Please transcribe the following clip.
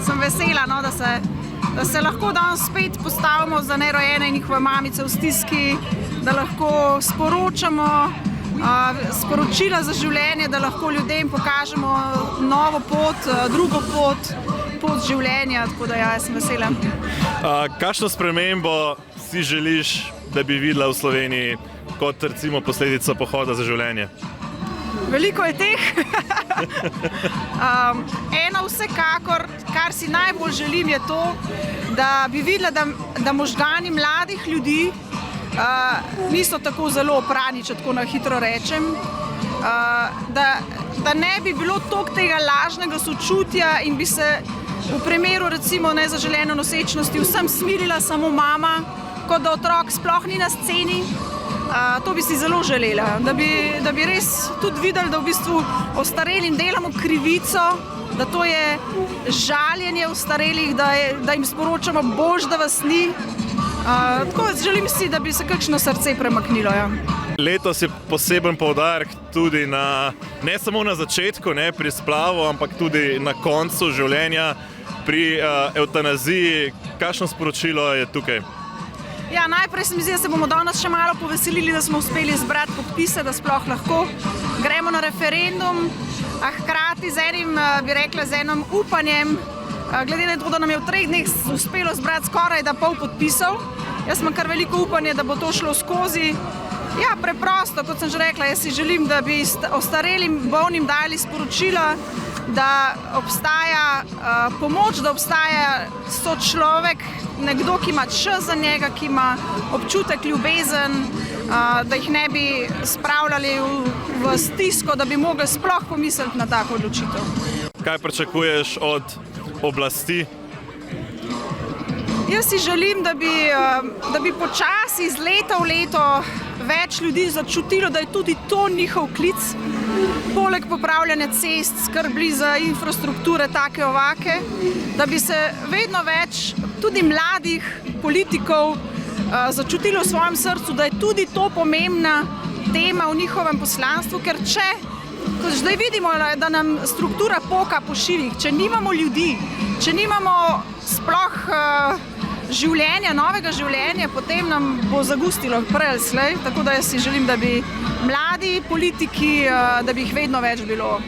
sem vesela, no, da se lahko danes spet postavimo za nerojene in njihove mamice v stiski, da lahko sporočamo sporočila za življenje, da lahko ljudem pokažemo novo pot, drugo pot življenja, tako da jaz sem vesela. Kakšno spremembo si želiš, da bi videla v Sloveniji kot recimo posledica Pohoda za življenje? Veliko je teh. Eno vsekakor, kar si najbolj želim, je to, da bi videla, da možgani mladih ljudi niso tako zelo oprani, če tako na hitro rečem, da ne bi bilo toliko tega lažnega sočutja in bi se v primeru recimo nezaželene nosečnosti vsem smirila samo mama, kot da otrok sploh ni na sceni. To bi si zelo želela, da bi res tudi videli, da v bistvu ostarelim delamo krivico, da to je žaljenje ostarelih, da jim sporočamo, bož, da vas ni. Tako želim si, da bi se kakšno srce premaknilo. Ja. Letos je poseben poudarek tudi ne samo na začetku, pri splavu, ampak tudi na koncu življenja, pri evtanaziji. Kakšno sporočilo je tukaj? Ja, najprej se mi zdi, da se bomo danes še malo poveselili, da smo uspeli zbrati podpise, da sploh lahko gremo na referendum, a hkrati z enim upanjem, glede na to, da nam je v 3 dneh uspelo zbrati skoraj da pol podpisov. Jaz imam kar veliko upanje, da bo to šlo skozi. Ja, preprosto, kot sem že rekla, jaz si želim, da bi ostarelim bolnim dali sporočila, da obstaja pomoč, da obstaja sočlovek, nekdo, ki ima čas za njega, ki ima občutek ljubezen, da jih ne bi spravljali v stisko, da bi mogli sploh pomisliti na tako odločitev. Kaj pričakuješ od oblasti? Jaz si želim, da bi počasi iz leta v leto več ljudi začutilo, da je tudi to njihov klic. Poleg popravljanja cest, skrbli za infrastrukture, take ovake, da bi se vedno več tudi mladih politikov začutilo v svojem srcu, da je tudi to pomembna tema v njihovem poslanstvu, ker kot zdaj vidimo, da nam struktura poka po šivih, če nimamo ljudi, če nimamo sploh življenja, novega življenja, potem nam bo zagustilo prej ali slej, tako da jaz si želim, da bi mladi politiki, da bi jih vedno več bilo.